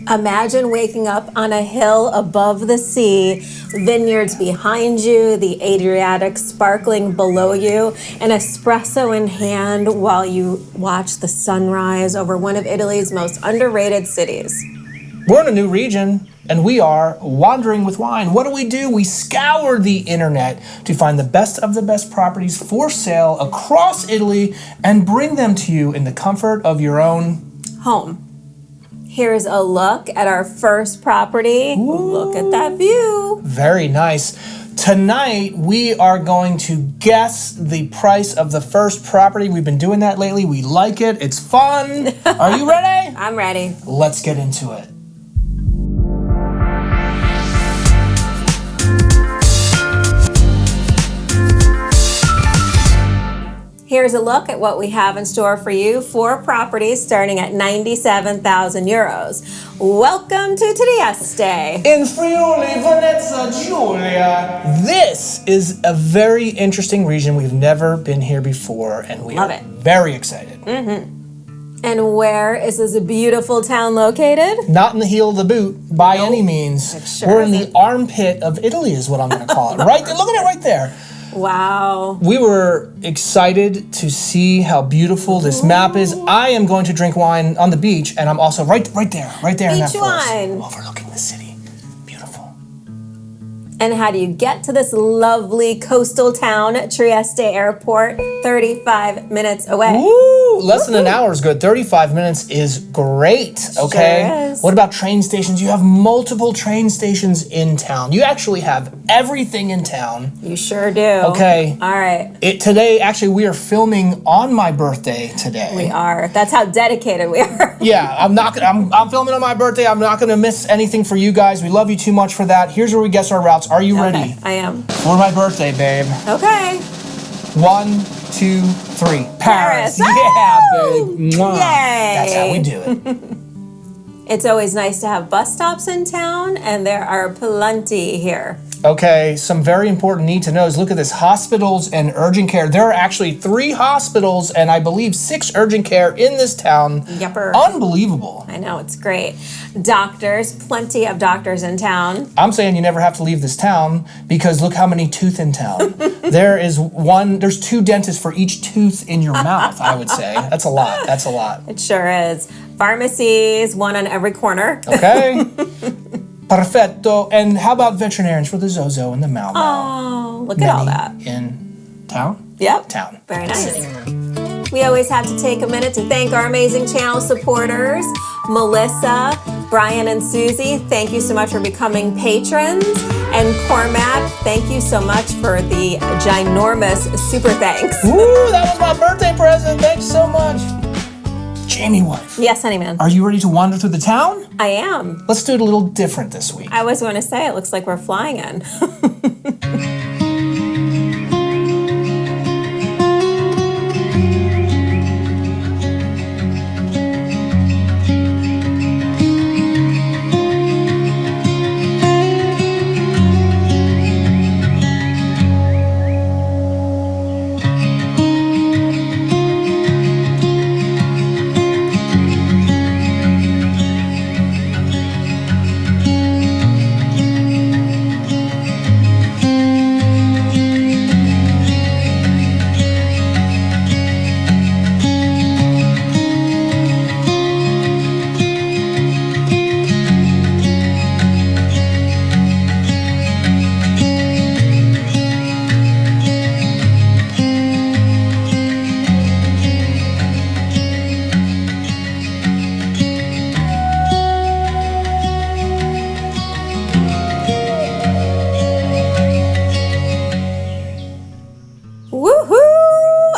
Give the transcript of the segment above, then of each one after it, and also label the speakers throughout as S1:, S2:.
S1: Imagine waking up on a hill above the sea, vineyards behind you, the Adriatic sparkling below you, an espresso in hand while you watch the sunrise over one of Italy's most underrated cities.
S2: We're in a new region, and we are Wandering with Wine. What do? We scour the internet to find the best of the best properties for sale across Italy and bring them to you in the comfort of your own
S1: home. Here's a look at our first property. Ooh. Look at that view.
S2: Very nice. Tonight, we are going to guess the price of the first property. We've been doing that lately. We like it. It's fun. Are you ready?
S1: I'm ready.
S2: Let's get into it.
S1: Here's a look at what we have in store for you. 4 properties starting at 97,000 euros. Welcome to Trieste.
S2: In Friuli, Venezia Giulia. This is a very interesting region. We've never been here before, and we are very excited.
S1: Mm-hmm. And where is this beautiful town located?
S2: Not in the heel of the boot by any means.
S1: Sure
S2: We're in the armpit of Italy is what I'm going to call it. Right there, look at it right there.
S1: Wow.
S2: We were excited to see how beautiful this map is. I am going to drink wine on the beach, and I'm also right there in that
S1: beach
S2: forest,
S1: wine.
S2: overlooking the city. Beautiful.
S1: And how do you get to this lovely coastal town, Trieste Airport? 35 minutes away.
S2: Ooh, less than an hour is good. 35 minutes is great, okay?
S1: Sure is.
S2: What about train stations? You have multiple train stations in town. You actually have everything in town.
S1: You sure do.
S2: Okay.
S1: All right.
S2: Today, actually, we are filming on my birthday today.
S1: We are. That's how dedicated we are.
S2: Yeah, I'm filming on my birthday. I'm not gonna miss anything for you guys. We love you too much for that. Here's where we guess our routes. Are you ready?
S1: I am.
S2: For my birthday, babe.
S1: Okay.
S2: 1, 2, 3. Paris. Yeah, babe. Mwah.
S1: Yay.
S2: That's how we do it.
S1: It's always nice to have bus stops in town, and there are plenty here.
S2: Okay, some very important need to knows. Look at this, hospitals and urgent care. There are actually 3 hospitals and I believe 6 urgent care in this town.
S1: Yepper.
S2: Unbelievable.
S1: I know, it's great. Doctors, plenty of doctors in town.
S2: I'm saying you never have to leave this town because look how many tooth in town. There's 2 dentists for each tooth in your mouth, I would say. That's a lot.
S1: It sure is. Pharmacies, 1 on every corner.
S2: Okay. Perfetto. And how about veterinarians for the Zozo and the Mau
S1: Oh,
S2: Mau?
S1: look at all that.
S2: In town?
S1: Yep.
S2: Town.
S1: Very nice. We always have to take a minute to thank our amazing channel supporters. Melissa, Brian, and Susie, thank you so much for becoming patrons. And Cormac, thank you so much for the ginormous super thanks.
S2: Ooh, that was my birthday present. Thanks so much. Jamie wife.
S1: Yes, honey man.
S2: Are you ready to wander through the town?
S1: I am.
S2: Let's do it a little different this week.
S1: I was going to say, it looks like we're flying in.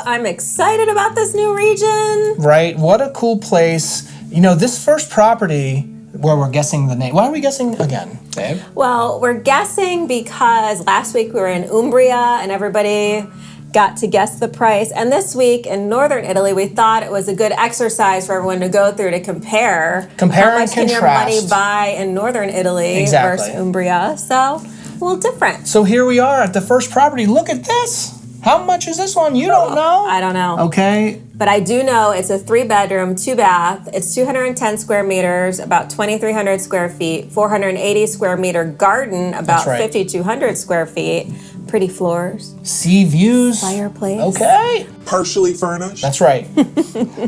S1: I'm excited about this new region.
S2: Right, what a cool place. You know, this first property where we're guessing the name. Why are we guessing again, babe?
S1: Well, we're guessing because last week we were in Umbria and everybody got to guess the price. And this week in northern Italy, we thought it was a good exercise for everyone to go through to compare.
S2: Compare
S1: how
S2: and
S1: much can your
S2: contrast.
S1: money buy in northern Italy
S2: Exactly.
S1: versus Umbria. So, a little different.
S2: So here we are at the first property. Look at this. How much is this one? You don't know?
S1: I don't know.
S2: Okay.
S1: But I do know it's a 3-bedroom, 2-bath. It's 210 square meters, about 2,300 square feet, 480 square meter garden, about 5,200 square feet. Pretty floors.
S2: Sea views.
S1: Fireplace.
S2: Okay.
S3: Partially furnished.
S2: That's right.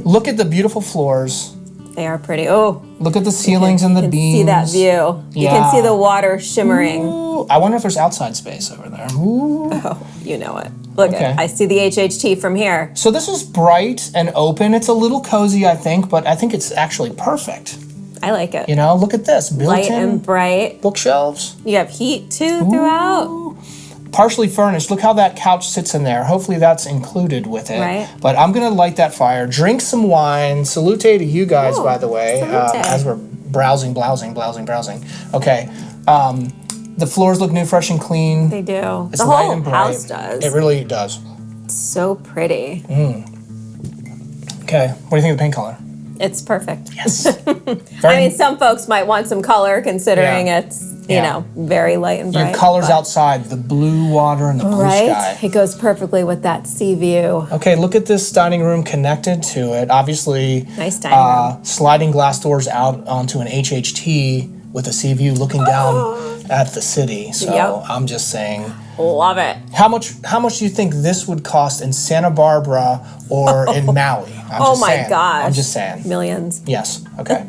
S2: Look at the beautiful floors.
S1: They are pretty. Oh.
S2: Look at the ceilings and the beams.
S1: See that view. You can see the water shimmering.
S2: Ooh, I wonder if there's outside space over there. Ooh.
S1: Oh, you know it. Look at I see the HHT from here.
S2: So this is bright and open. It's a little cozy, I think, but I think it's actually perfect.
S1: I like it.
S2: You know, look at this.
S1: Light
S2: Built-in
S1: and bright.
S2: bookshelves.
S1: You have heat too throughout.
S2: Partially furnished. Look how that couch sits in there. Hopefully that's included with it.
S1: Right.
S2: But I'm going to light that fire, drink some wine. Salute to you guys, by the way, as we're browsing. Okay. The floors look new, fresh, and clean.
S1: They do.
S2: It's
S1: the
S2: light
S1: whole
S2: and bright.
S1: house does.
S2: It really does.
S1: It's so pretty.
S2: Okay. What do you think of the paint color?
S1: It's perfect.
S2: Yes.
S1: I mean, some folks might want some color considering it's, you know, very light and bright.
S2: Your colors outside, the blue water and the blue sky.
S1: It goes perfectly with that sea view.
S2: Okay, look at this dining room connected to it. Obviously,
S1: nice dining room.
S2: Sliding glass doors out onto an HHT with a sea view looking down at the city. So I'm just saying.
S1: Love it.
S2: How much do you think this would cost in Santa Barbara or in Maui?
S1: Oh my gosh.
S2: I'm just saying.
S1: Millions.
S2: Yes, okay.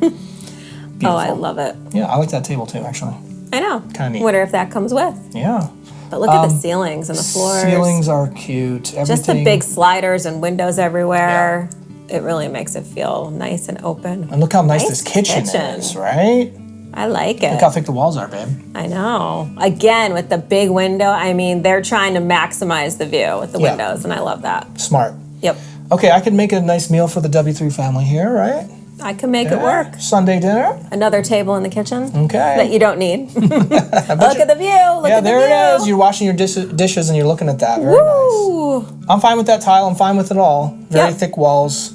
S1: Oh, I love it.
S2: Yeah, I like that table too, actually.
S1: I know.
S2: Kind of neat.
S1: Wonder if that comes with.
S2: Yeah.
S1: But look at the ceilings and the floors.
S2: Ceilings are cute. Everything.
S1: Just the big sliders and windows everywhere. Yeah. It really makes it feel nice and open.
S2: And look how nice this kitchen is, right?
S1: I like it.
S2: Look how thick the walls are, babe.
S1: I know. Again, with the big window, I mean, they're trying to maximize the view with the windows, and I love that.
S2: Smart.
S1: Yep.
S2: Okay, I could make a nice meal for the W3 family here, right?
S1: I can make it work.
S2: Sunday dinner.
S1: Another table in the kitchen.
S2: Okay.
S1: That you don't need. Look at the view. Look at the view.
S2: Yeah, there it is. You're washing your dishes and you're looking at that. Very nice. I'm fine with that tile. I'm fine with it all. Very thick walls.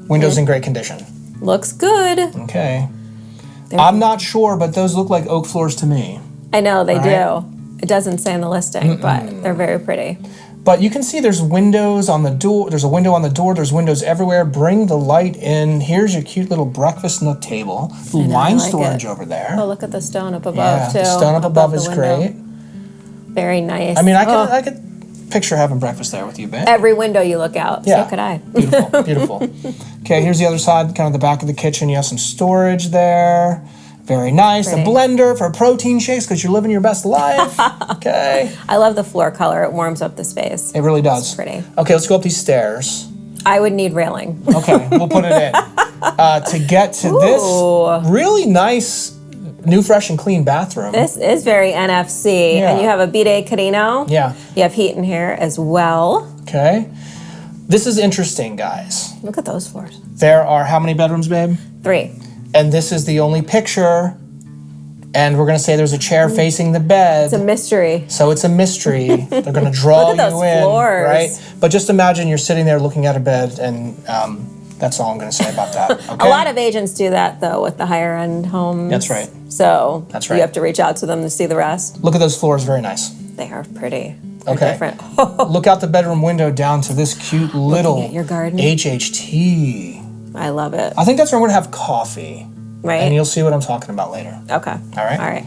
S2: Windows in great condition.
S1: Looks good.
S2: Okay. I'm not sure, but those look like oak floors to me.
S1: I know, they do. It doesn't say in the listing, but they're very pretty.
S2: But you can see there's windows on the door. There's a window on the door. There's windows everywhere. Bring the light in. Here's your cute little breakfast nook table. Little wine storage over there.
S1: Oh, look at the stone up above, too.
S2: The stone up above is great.
S1: Very nice.
S2: I mean, I could picture having breakfast there with you, babe.
S1: Every window you look out. So could I.
S2: Beautiful, beautiful. Okay, here's the other side, kind of the back of the kitchen. You have some storage there. Very nice. A blender for protein shakes because you're living your best life. Okay.
S1: I love the floor color. It warms up the space.
S2: It really does.
S1: It's pretty.
S2: Okay, let's go up these stairs.
S1: I would need railing.
S2: Okay, we'll put it in. To get to this really nice, new, fresh, and clean bathroom.
S1: This is very NFC. And you have a bidet carino.
S2: Yeah.
S1: You have heat in here as well.
S2: Okay. This is interesting, guys.
S1: Look at those floors.
S2: There are how many bedrooms, babe?
S1: 3. And
S2: this is the only picture. And we're going to say there's a chair facing the bed.
S1: It's a mystery.
S2: So it's a mystery. They're going to draw
S1: Look at those
S2: you in,
S1: floors.
S2: right? But just imagine you're sitting there looking at a bed, and that's all I'm going to say about that. Okay?
S1: A lot of agents do that, though, with the higher-end homes.
S2: That's right.
S1: So
S2: you
S1: have to reach out to them to see the rest.
S2: Look at those floors. Very nice.
S1: They are pretty. They're
S2: okay.
S1: different.
S2: Look out the bedroom window down to this cute little
S1: your garden.
S2: HHT.
S1: I love it.
S2: I think that's where I'm going to have coffee.
S1: Right.
S2: And you'll see what I'm talking about later.
S1: Okay.
S2: All right.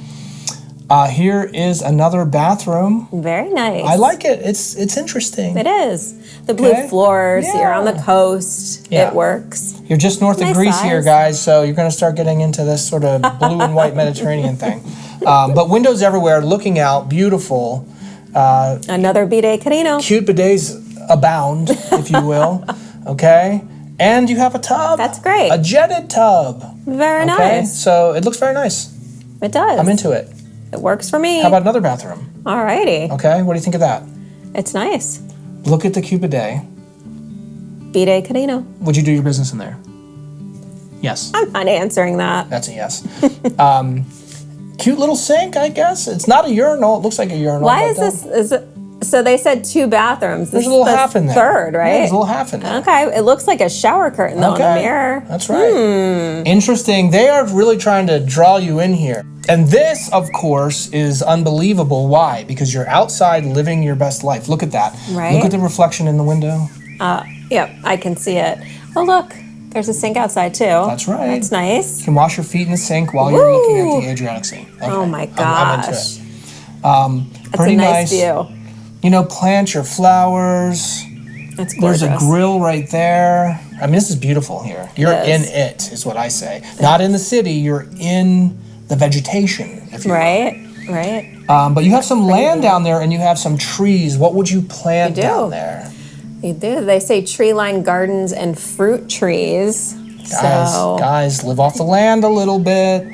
S1: All right.
S2: Here is another bathroom.
S1: Very nice.
S2: I like it. It's interesting.
S1: It is. The blue floors. Yeah. You're on the coast. Yeah. It works.
S2: You're just north of Greece here, guys, so you're going to start getting into this sort of blue and white Mediterranean thing. But windows everywhere, looking out, beautiful.
S1: Another bidet carino.
S2: Cute bidets abound, if you will. Okay. And you have a tub.
S1: That's great.
S2: A jetted tub.
S1: Very nice.
S2: So it looks very nice.
S1: It does.
S2: I'm into it.
S1: It works for me.
S2: How about another bathroom?
S1: Alrighty.
S2: Okay, what do you think of that?
S1: It's nice.
S2: Look at the cute bidet.
S1: Bidet carino.
S2: Would you do your business in there? Yes.
S1: I'm not answering that.
S2: That's a yes. Cute little sink, I guess. It's not a urinal. It looks like a urinal.
S1: Why is this? Is it? So they said 2 bathrooms.
S2: There's a little half in there.
S1: Third, right?
S2: Yeah, there's a little half in there.
S1: Okay, it looks like a shower curtain though in the mirror.
S2: That's right. Interesting. They are really trying to draw you in here. And this, of course, is unbelievable. Why? Because you're outside living your best life. Look at that.
S1: Right.
S2: Look at the reflection in the window.
S1: Yep, I can see it. Oh, look, there's a sink outside too.
S2: That's right.
S1: That's nice.
S2: You can wash your feet in the sink while you're looking at the Adriatic Sea. Okay.
S1: Oh my
S2: I'm into
S1: gosh.
S2: it.
S1: That's a nice view.
S2: You know, plant your flowers.
S1: That's gorgeous.
S2: There's a grill right there. I mean, this is beautiful here. You're in it, is what I say. Not in the city, you're in the vegetation, if you will.
S1: Right.
S2: But you have some land down there and you have some trees. What would you plant down there?
S1: You do. They say tree-lined gardens and fruit trees.
S2: Guys, live off the land a little bit.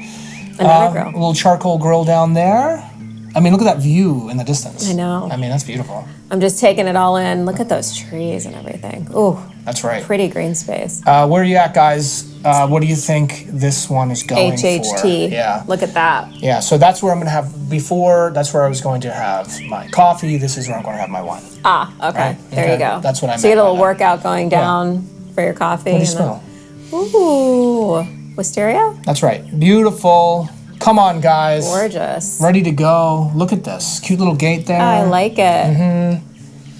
S1: Another grill.
S2: A little charcoal grill down there. I mean, look at that view in the distance.
S1: I know.
S2: I mean, that's beautiful.
S1: I'm just taking it all in. Look at those trees and everything. Ooh.
S2: That's right.
S1: Pretty green space.
S2: Where are you at, guys? What do you think this one is going for?
S1: HHT.
S2: Yeah.
S1: Look at that.
S2: Yeah, so that's where I'm going to have, that's where I was going to have my coffee. This is where I'm going to have my wine.
S1: Ah, okay.
S2: Right?
S1: There you go.
S2: That's what I meant.
S1: So you get a little
S2: by that.
S1: workout going down for your coffee.
S2: What do you smell?
S1: Ooh. Wisteria?
S2: That's right. Beautiful. Come on, guys.
S1: Gorgeous.
S2: Ready to go. Look at this. Cute little gate there.
S1: I like it.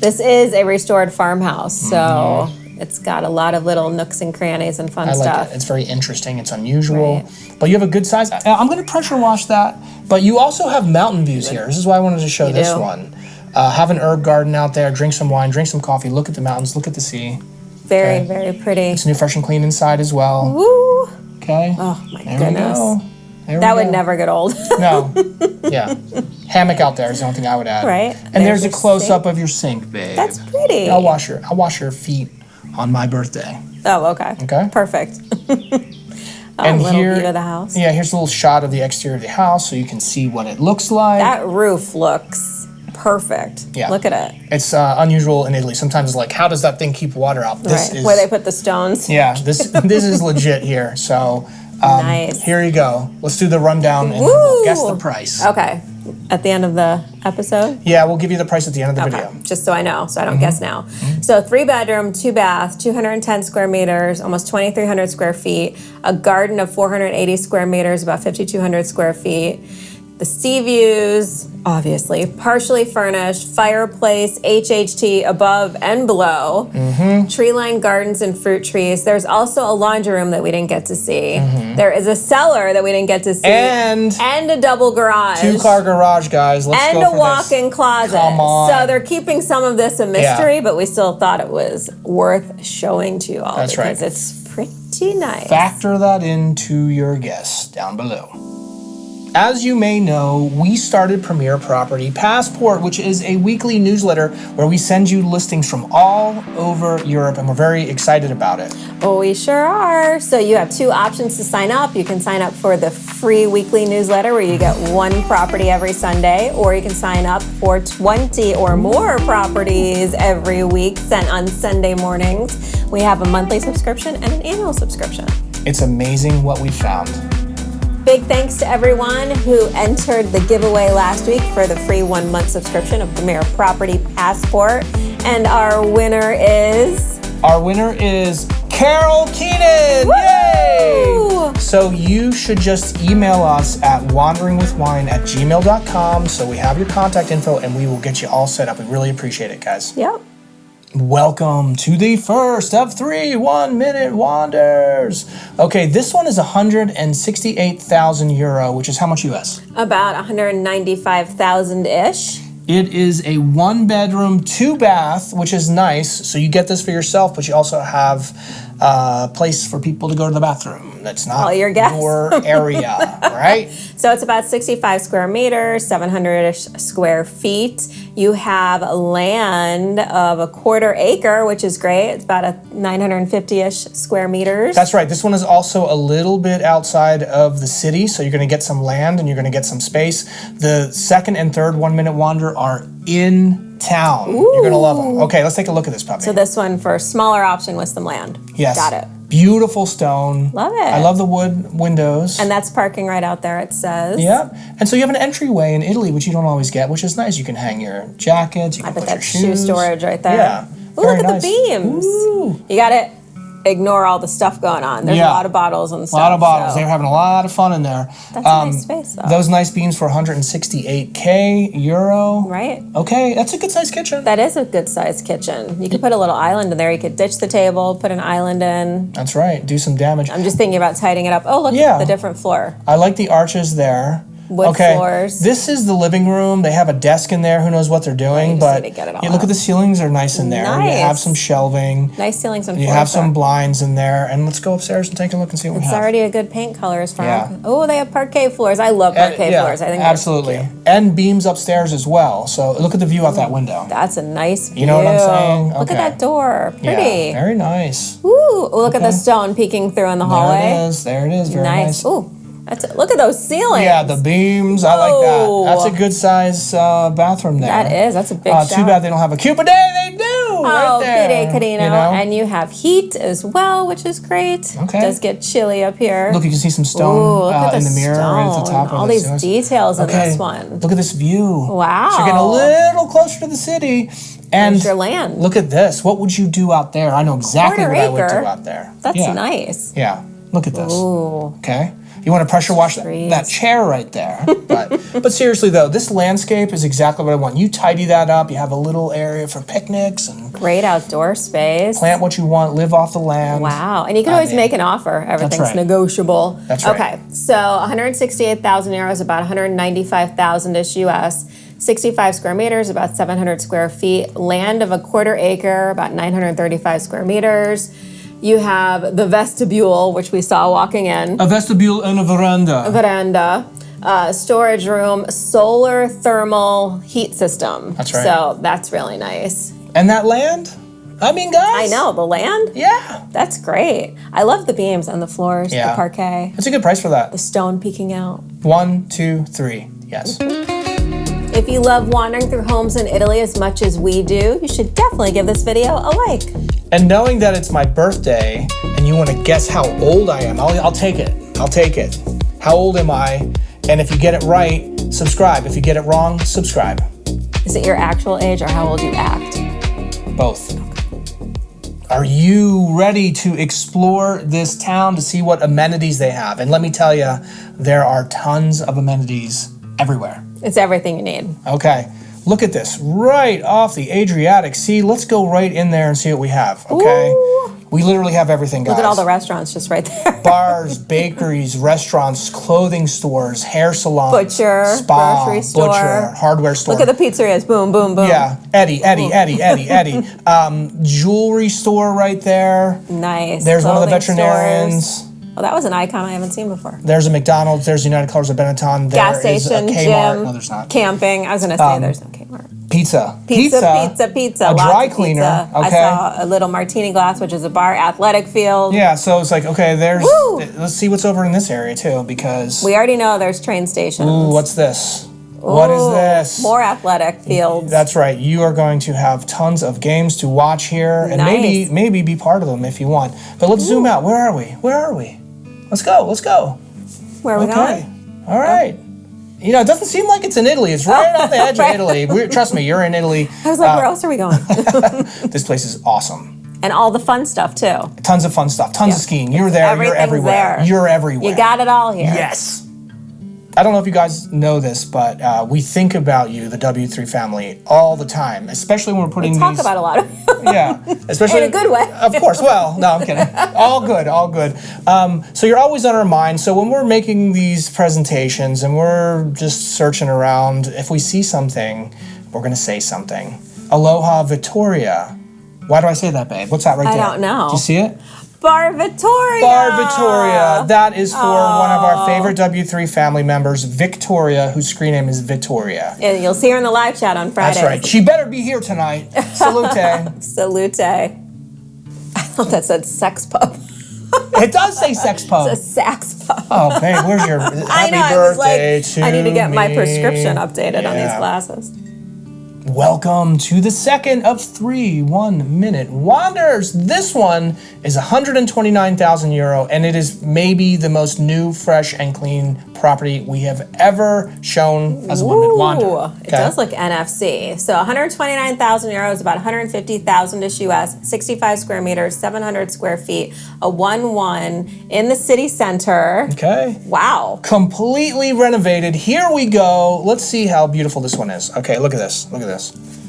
S1: This is a restored farmhouse, so it's got a lot of little nooks and crannies and fun stuff.
S2: I like it. It's very interesting. It's unusual. But you have a good size. I'm going to pressure wash that. But you also have mountain views here. This is why I wanted to show this one. Have an herb garden out there. Drink some wine. Drink some coffee. Look at the mountains. Look at the sea.
S1: Very, very pretty.
S2: It's new, fresh, and clean inside as well.
S1: Woo!
S2: Okay.
S1: Oh, my
S2: There
S1: goodness.
S2: we go. There
S1: That
S2: we
S1: would
S2: go.
S1: never get old.
S2: No. Yeah. Hammock out there is the only thing I would add.
S1: Right.
S2: And there's a
S1: your
S2: close-up of your sink, babe.
S1: That's pretty.
S2: I'll wash your feet on my birthday.
S1: Oh, okay.
S2: Okay.
S1: Perfect.
S2: And
S1: little
S2: here,
S1: view of the house.
S2: Yeah, here's a little shot of the exterior of the house so you can see what it looks like.
S1: That roof looks perfect.
S2: Yeah.
S1: Look at it.
S2: It's unusual in Italy. Sometimes it's like, how does that thing keep water out? This is
S1: Where they put the stones.
S2: Yeah, this is legit here. So
S1: Nice.
S2: here you go. Let's do the rundown and then we'll guess the price.
S1: Okay. At the end of the episode?
S2: Yeah, we'll give you the price at the end of the
S1: Okay.
S2: video.
S1: Just so I know, so I don't guess now. So 3-bedroom, 2-bath, 210 square meters, almost 2,300 square feet, a garden of 480 square meters, about 5,200 square feet. The sea views, obviously, partially furnished, fireplace, HHT above and below, tree-lined gardens and fruit trees. There's also a laundry room that we didn't get to see. There is a cellar that we didn't get to see.
S2: And
S1: a double garage.
S2: 2-car garage, guys. Let's
S1: And
S2: go
S1: a
S2: for
S1: walk-in
S2: this.
S1: closet.
S2: Come on.
S1: So they're keeping some of this a mystery, but we still thought it was worth showing to you all.
S2: That's right.
S1: Because it's pretty nice.
S2: Factor that into your guess down below. As you may know, we started Premier Property Passport, which is a weekly newsletter where we send you listings from all over Europe, and we're very excited about it.
S1: Oh, we sure are. So you have 2 options to sign up. You can sign up for the free weekly newsletter where you get 1 property every Sunday, or you can sign up for 20 or more properties every week sent on Sunday mornings. We have a monthly subscription and an annual subscription.
S2: It's amazing what we found.
S1: Big thanks to everyone who entered the giveaway last week for the free 1-month subscription of Premier Property Passport. And our winner is...
S2: Carol Keenan!
S1: Woo!
S2: Yay! So you should just email us at wanderingwithwine@gmail.com so we have your contact info and we will get you all set up. We really appreciate it, guys.
S1: Yep.
S2: Welcome to the first of 3 1-minute wanders. Okay, this one is 168,000 euro, which is how much US?
S1: About 195,000-ish.
S2: It is a 1-bedroom, 2-bath, which is nice. So you get this for yourself, but you also have a place for people to go to the bathroom. That's not
S1: All your guests.
S2: your area, right?
S1: So it's about 65 square meters, 700-ish square feet. You have land of a 1/4 acre, which is great. It's about a 950-ish square meters.
S2: That's right. This one is also a little bit outside of the city, so you're going to get some land and you're going to get some space. The second and third 1-minute wander are in town. You're going to love them. Okay, let's take a look at this puppy.
S1: So this one for a smaller option with some land.
S2: Yes.
S1: Got it.
S2: Beautiful stone.
S1: Love it.
S2: I love the wood windows.
S1: And that's parking right out there, it says.
S2: Yeah. And so you have an entryway in Italy, which you don't always get, which is nice. You can hang your jackets. You can
S1: I bet
S2: put your
S1: that's
S2: shoes.
S1: shoe storage right there.
S2: Yeah.
S1: Ooh,
S2: Very
S1: look at
S2: nice.
S1: the beams.
S2: Ooh.
S1: You got it? ignore all the stuff going on. There's a lot of bottles and stuff.
S2: A lot of bottles.
S1: So.
S2: They were having a lot of fun in there.
S1: That's a nice space, though.
S2: Those nice beams for 168K euro.
S1: Right.
S2: Okay, that's a good sized kitchen.
S1: That is a good sized kitchen. You could put a little island in there. You could ditch the table, put an island in.
S2: That's right. Do some damage.
S1: I'm just thinking about tidying it up. Oh, look at the different floor.
S2: I like the arches there.
S1: Wood floors.
S2: This is the living room. They have a desk in there. Who knows what they're doing? But
S1: need to get it all
S2: look
S1: up.
S2: at the ceilings are nice in there.
S1: Nice.
S2: You have some shelving.
S1: Nice ceilings and floors.
S2: You have some blinds in there. And let's go upstairs and take a look and see what we have.
S1: It's already a good paint color as far
S2: Yeah.
S1: as... Oh, they have parquet floors. I love parquet floors. I think
S2: absolutely.
S1: they're cute.
S2: And beams upstairs as well. So look at the view out that window.
S1: That's a nice view.
S2: You know what I'm saying?
S1: Look at
S2: Okay.
S1: that door. Pretty.
S2: Yeah, very nice.
S1: Ooh, look at the stone peeking through in the hallway.
S2: There it is. There it is. Very nice.
S1: Ooh, look at those ceilings.
S2: Yeah, the beams. I like
S1: Whoa.
S2: that. That's a good size bathroom there.
S1: That is. That's a big shower.
S2: Too bad they don't have a Q bidet. They do. right there.
S1: Ɓidet,
S2: You know?
S1: and you have heat as well, which is great.
S2: Okay.
S1: It does get chilly up here.
S2: Look, you can see some stone
S1: Ooh, look at
S2: in the mirror right at the
S1: stone.
S2: top.
S1: All
S2: of
S1: these
S2: the
S1: details in this one.
S2: Look at this view.
S1: Wow.
S2: So you're getting a little closer to the city. And
S1: there's your land.
S2: Look at this. What would you do out there? I know exactly what I would
S1: Quarter
S2: do out there.
S1: That's
S2: yeah.
S1: nice.
S2: Yeah. Look at this.
S1: Ooh.
S2: Okay. You want to pressure wash that chair right there. But seriously though, this landscape is exactly what I want. You tidy that up. You have a little area for picnics and
S1: great outdoor space.
S2: Plant what you want. Live off the land.
S1: Wow. And you can always make an offer. Everything's negotiable.
S2: That's right.
S1: Okay. So 168,000 euros, about 195,000-ish US. 65 square meters, about 700 square feet. Land of a quarter acre, about 935 square meters. You have the vestibule, which we saw walking in.
S2: A vestibule and a veranda.
S1: Veranda. Storage room, solar thermal heat system.
S2: That's right.
S1: So that's really nice.
S2: And that land? I mean, guys.
S1: I know, the land?
S2: Yeah.
S1: That's great. I love the beams and the floors, the parquet.
S2: It's a good price for that.
S1: The stone peeking out.
S2: 1, 2, 3. Yes.
S1: If you love wandering through homes in Italy as much as we do, you should definitely give this video a like.
S2: And knowing that it's my birthday and you want to guess how old I am, I'll take it. I'll take it. How old am I? And if you get it right, subscribe. If you get it wrong, subscribe.
S1: Is it your actual age or how old you act?
S2: Both. Are you ready to explore this town to see what amenities they have? And let me tell you, there are tons of amenities everywhere.
S1: It's everything you need.
S2: Okay. Look at this, right off the Adriatic Sea. Let's go right in there and see what we have, okay?
S1: Ooh.
S2: We literally have everything, guys.
S1: Look at all the restaurants just right there.
S2: Bars, bakeries, restaurants, clothing stores, hair salons,
S1: Butcher,
S2: spa,
S1: grocery store,
S2: butcher, hardware store.
S1: Look at the pizzerias, boom, boom, boom.
S2: Yeah, Eddie. Jewelry store right there.
S1: Nice.
S2: There's one of the
S1: Clothing
S2: veterinarians.
S1: stores. Oh, that was an icon I haven't seen before.
S2: There's a McDonald's. There's United Colors of Benetton. There
S1: Gas station,
S2: is a Kmart.
S1: gym,
S2: No, there's not.
S1: camping. I was going to say there's no Kmart.
S2: Pizza.
S1: Pizza.
S2: A
S1: Lots
S2: dry
S1: of
S2: cleaner.
S1: pizza.
S2: Okay.
S1: I saw a little martini glass, which is a bar, athletic field.
S2: Yeah, so it's like, okay, there's...
S1: Woo!
S2: Let's see what's over in this area, too, because...
S1: We already know there's train stations.
S2: Ooh, what's this? What is this?
S1: More athletic fields.
S2: That's right. You are going to have tons of games to watch here, and
S1: Nice.
S2: maybe be part of them if you want. But let's zoom out. Where are we? Let's go.
S1: Where are we going?
S2: All right. You know, it doesn't seem like it's in Italy. It's right on the edge of Italy. Trust me, you're in Italy.
S1: I was like, where else are we going?
S2: This place is awesome.
S1: And all the fun stuff, too.
S2: Tons of fun stuff. Tons of skiing. You're there. You're
S1: Everything's
S2: everywhere.
S1: there.
S2: You're everywhere.
S1: You got it all here.
S2: Yes. I don't know if you guys know this, but we think about you, the W3 family, all the time, especially when we're putting
S1: Talk about a lot of
S2: Yeah, especially
S1: in a good way.
S2: Of course. Well, no, I'm kidding. All good. So you're always on our mind. So when we're making these presentations and we're just searching around, if we see something, we're going to say something. Aloha Vittoria. Why do I say that, babe? What's that right there?
S1: I don't know.
S2: Do you see it?
S1: Bar Vittoria.
S2: Bar Vittoria. That is for one of our favorite W3 family members, Victoria, whose screen name is Vittoria.
S1: And you'll see her in the live chat on Friday.
S2: That's right. She better be here tonight. Salute.
S1: Salute. I thought that said sex pub.
S2: It does say sex pub.
S1: It's a sax pub.
S2: Oh, babe, where's your happy
S1: I know,
S2: birthday
S1: I was like, I need to get my
S2: me.
S1: prescription updated on these glasses.
S2: Welcome to the second of 3 1-minute wanders. This one is 129,000 euro, and it is maybe the most new, fresh, and clean property we have ever shown as a 1-minute wander. Okay?
S1: It does look NFC. So 129,000 euros, about 150,000-ish US, 65 square meters, 700 square feet, a 1-1 in the city center.
S2: Okay.
S1: Wow.
S2: Completely renovated. Here we go. Let's see how beautiful this one is. Okay, look at this. Look at this.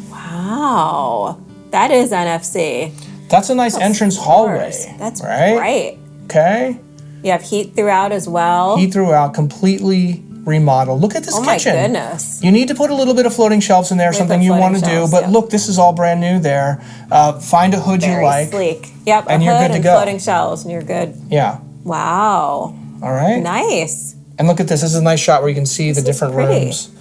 S1: Wow. That is NFC.
S2: That's a nice entrance hallway.
S1: That's
S2: right.
S1: Right.
S2: Okay.
S1: You have heat throughout as well.
S2: Heat throughout, completely remodeled. Look at this kitchen.
S1: Oh my goodness.
S2: You need to put a little bit of floating shelves in there, something you want to do. But look, this is all brand new there. Find a hood you like.
S1: Sleek. Yep,
S2: and you're good to go.
S1: Floating shelves, and you're good.
S2: Yeah.
S1: Wow.
S2: All right.
S1: Nice.
S2: And look at this. This is a nice shot where you can see the different rooms.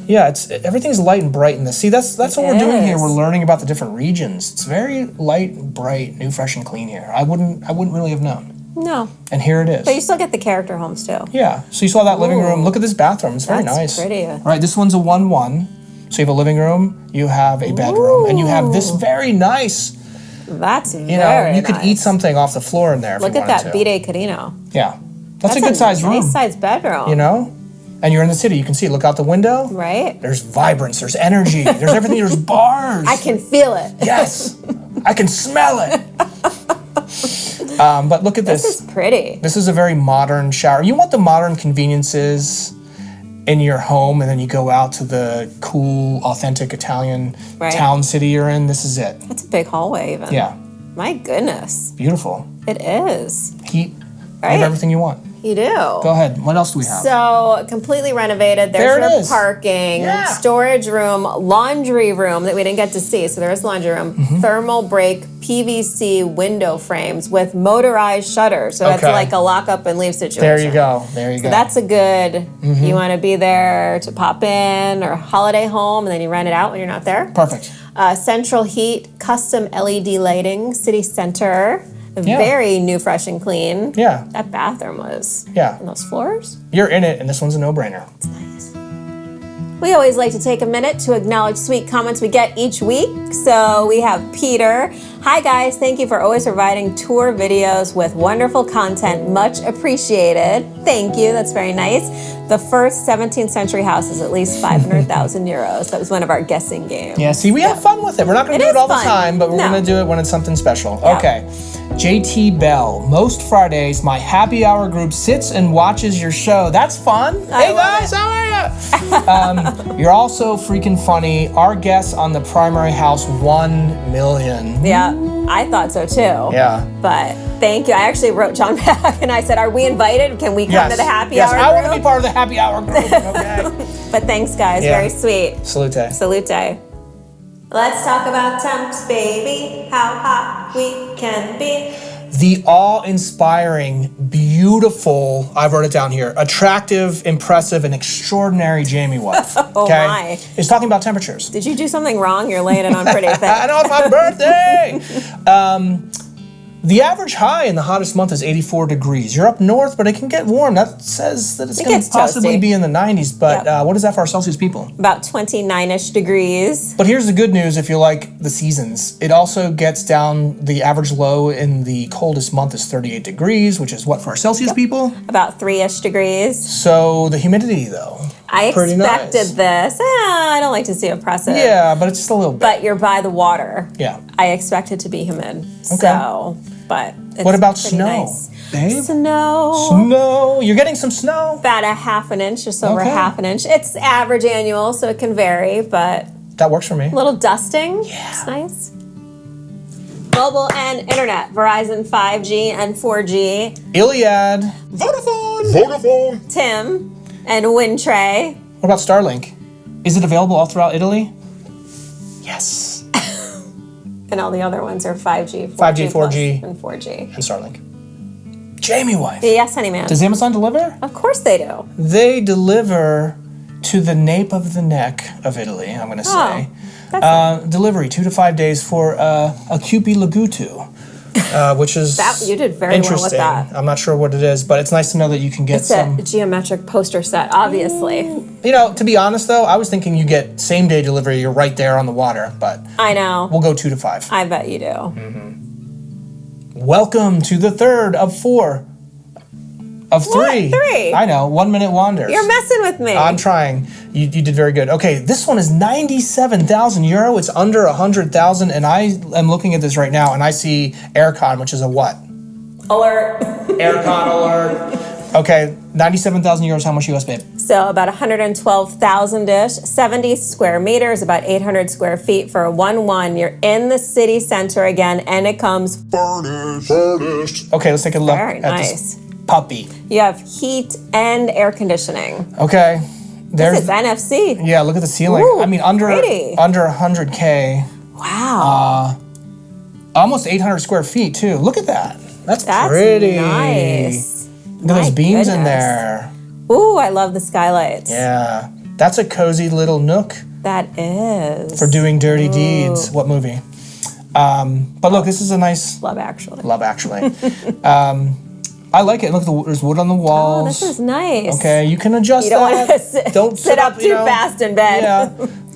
S2: Yeah, everything's light and bright in this. See, that's what we're doing here. We're learning about the different regions. It's very light and bright, new, fresh, and clean here. I wouldn't really have known.
S1: No.
S2: And here it is.
S1: But you still get the character homes too.
S2: Yeah. So you saw that living room. Look at this bathroom. It's very nice.
S1: That's pretty.
S2: All right, this one's a 1-1. So you have a living room, you have a bedroom, and you have this very nice.
S1: That's very
S2: you could eat something off the floor in there if you wanted to.
S1: Look at that 𝐵𝐴
S2: Yeah. That's a good sized room.
S1: Nice sized bedroom.
S2: You know? And you're in the city. You can see it. Look out the window.
S1: Right.
S2: There's vibrance. There's energy. There's everything. There's bars.
S1: I can feel it.
S2: Yes. I can smell it. But look at this.
S1: This is pretty.
S2: This is a very modern shower. You want the modern conveniences in your home, and then you go out to the cool, authentic Italian town city you're in. This is it.
S1: That's a big hallway even.
S2: Yeah.
S1: My goodness.
S2: Beautiful.
S1: It is.
S2: Heat. You have everything you want.
S1: You do.
S2: Go ahead. What else do we have?
S1: So, completely renovated. There's your parking, storage room, laundry room that we didn't get to see. So there is laundry room, thermal break PVC window frames with motorized shutters. So that's like a lock up and leave situation.
S2: There you go. There you go.
S1: That's a good, you want to be there to pop in or holiday home and then you rent it out when you're not there.
S2: Perfect.
S1: Central heat, custom LED lighting, city center. Very new, fresh, and clean. Yeah. That bathroom was. Yeah. And those floors.
S2: You're in it, and this one's a no-brainer.
S1: It's nice. We always like to take a minute to acknowledge sweet comments we get each week. So we have Peter. Hi guys, thank you for always providing tour videos with wonderful content. Much appreciated. Thank you, that's very nice. The first 17th century house is at least 500,000 euros. That was one of our guessing games.
S2: Yeah, see, we have fun with it. We're not going to do it all the time, but we're going to do it when it's something special. Yeah. Okay. JT Bell, most Fridays, my happy hour group sits and watches your show. That's fun. Hey guys, how are you? You're also freaking funny. Our guess on the primary house, 1 million.
S1: Yeah, I thought so too.
S2: Yeah.
S1: But thank you. I actually wrote John back and I said, are we invited? Can we come to the happy hour group?
S2: Yes, I want to be part of the happy hour group. Okay.
S1: But thanks, guys. Very sweet.
S2: Salute.
S1: Salute. Let's talk about temps, baby. How hot we can be.
S2: The awe-inspiring, beautiful, I wrote it down here, attractive, impressive, and extraordinary Jamie wife.
S1: Oh my.
S2: It's talking about temperatures.
S1: Did you do something wrong? You're laying it on pretty thick.
S2: I know, it's my birthday! The average high in the hottest month is 84 degrees. You're up north, but it can get warm. That says that it's going to possibly be in the 90s. But what is that for our Celsius people?
S1: About 29-ish degrees.
S2: But here's the good news if you like the seasons. It also gets down, the average low in the coldest month is 38 degrees, which is what for our Celsius people?
S1: About 3-ish degrees.
S2: So the humidity, though.
S1: I expected this. I don't like to see oppressive.
S2: Yeah, but it's just a little bit.
S1: But you're by the water.
S2: Yeah.
S1: I expect it to be humid. Okay. So, but it's
S2: what about snow?
S1: Nice.
S2: Babe?
S1: Snow.
S2: You're getting some snow?
S1: About a half an inch, just over half an inch. It's average annual, so it can vary, but...
S2: That works for me.
S1: A little dusting. Yeah. It's nice. Mobile and internet. Verizon 5G and 4G.
S2: Iliad. Vodafone.
S1: Tim. And Wintray.
S2: What about Starlink? Is it available all throughout Italy? Yes.
S1: And all the other ones are 5G,
S2: 4G,
S1: and 4G.
S2: And Starlink. Jamie wife.
S1: Yes, honey man.
S2: Does Amazon deliver?
S1: Of course they do.
S2: They deliver to the nape of the neck of Italy, I'm going to say. Delivery, 2 to 5 days for a 𝐬𝐝-𝐫𝐞𝐿. which is
S1: you did very well with
S2: interesting.
S1: that.
S2: I'm not sure what it is, but it's nice to know that you can get
S1: It's
S2: some.
S1: a geometric poster set, obviously.
S2: You know, to be honest though, I was thinking you get same day delivery. You're right there on the water, but
S1: I know.
S2: we'll go 2 to 5.
S1: I bet you do.
S2: Welcome to the third of 4. Of 3.
S1: 3?
S2: I know. 1 minute wanders.
S1: You're messing with me.
S2: I'm trying. You did very good. Okay, this one is 97,000 euro. It's under 100,000, and I am looking at this right now, and I see 𝐟𝐸𝐾𝐭, which is a what?
S1: Alert.
S2: 𝐟𝐸𝐾𝐭 alert. Okay, 97,000 euros. How much US, babe?
S1: So about 112,000-ish, 70 square meters, about 800 square feet for a 1-1. You're in the city center again, and it comes
S2: Furnished. Okay, let's take a look
S1: very
S2: at
S1: nice.
S2: this puppy.
S1: You have heat and air conditioning.
S2: Okay.
S1: This is NFC.
S2: Yeah, look at the ceiling.
S1: Ooh,
S2: I mean, under
S1: pretty.
S2: 100K.
S1: Wow.
S2: Almost 800 square feet, too. Look at that. That's pretty.
S1: Nice.
S2: Look at those beams in
S1: goodness.
S2: there.
S1: Ooh, I love the skylights.
S2: Yeah. That's a cozy little nook
S1: That is.
S2: for doing dirty deeds. What movie? But look, this is a nice...
S1: Love Actually.
S2: Love, actually. I like it. Look, there's wood on the walls.
S1: Oh, this is nice.
S2: Okay, you can adjust
S1: You don't
S2: that.
S1: want to
S2: Don't
S1: sit up too fast in bed.
S2: Yeah,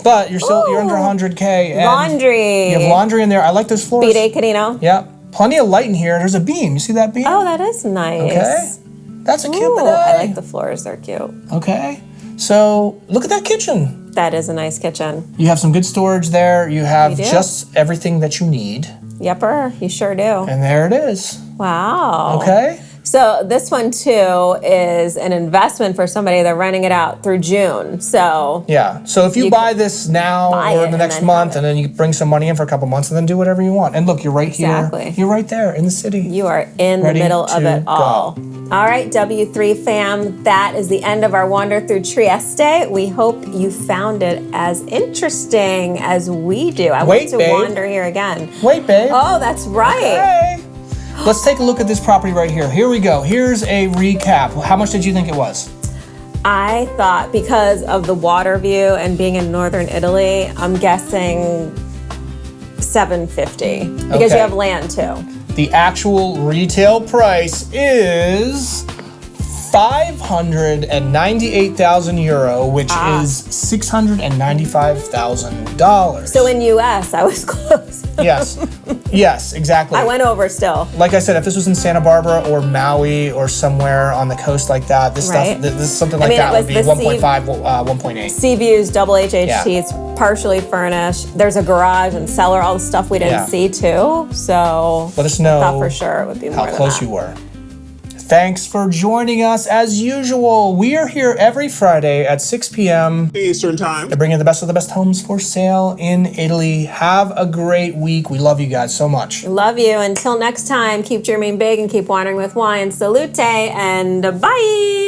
S2: but you're under 100K. And
S1: Laundry.
S2: You have laundry in there. I like those floors.
S1: B-Day Canino.
S2: Yeah, plenty of light in here. There's a beam. You see that beam?
S1: Oh, that is nice.
S2: Okay, that's a cute
S1: Ooh,
S2: bidet.
S1: I like the floors. They're cute.
S2: Okay, so look at that kitchen.
S1: That is a nice kitchen.
S2: You have some good storage there. You have
S1: We do.
S2: just everything that you need.
S1: Yepper, you sure do.
S2: And there it is.
S1: Wow.
S2: Okay.
S1: So this one too is an investment for somebody. They're renting it out through June. So
S2: Yeah. So if you buy this now
S1: buy
S2: or
S1: it
S2: in the
S1: and
S2: next
S1: then
S2: month,
S1: have
S2: and then you bring some money in for a couple months, and then do whatever you want. And look, you're right
S1: Exactly.
S2: here. You're right there in the city.
S1: you are in the
S2: Ready
S1: middle of
S2: to
S1: it all.
S2: go.
S1: All right, W3 fam, that is the end of our wander through Trieste. We hope you found it as interesting as we do. I
S2: Wait,
S1: want to
S2: babe.
S1: wander here again.
S2: Wait, babe.
S1: Oh, that's right.
S2: Hey. Let's take a look at this property right here. Here we go. Here's a recap. How much did you think it was?
S1: I thought because of the water view and being in northern Italy, I'm guessing 750 because
S2: Okay.
S1: you have land too.
S2: The actual retail price is 598,000 euro, which is $695,000.
S1: So in US, I was close.
S2: Yes. Yes, exactly.
S1: I went over still.
S2: Like I said, if this was in Santa Barbara or Maui or somewhere on the coast like that, this
S1: Right.
S2: stuff, this something like
S1: mean,
S2: that
S1: it
S2: would
S1: was
S2: be
S1: the
S2: 1.5, 1.8.
S1: Sea views, double HHT,
S2: Yeah.
S1: it's partially furnished. There's a garage and cellar, all the stuff we didn't
S2: Yeah.
S1: see too. So
S2: Let us know
S1: I thought for sure it would be more
S2: how
S1: than
S2: close
S1: that.
S2: you were. Thanks for joining us as usual. We are here every Friday at 6 p.m.
S3: Eastern Time.
S2: to bring you the best of the best homes for sale in Italy. Have a great week. We love you guys so much.
S1: Love you. Until next time, keep dreaming big and keep wandering with wine. Salute and bye.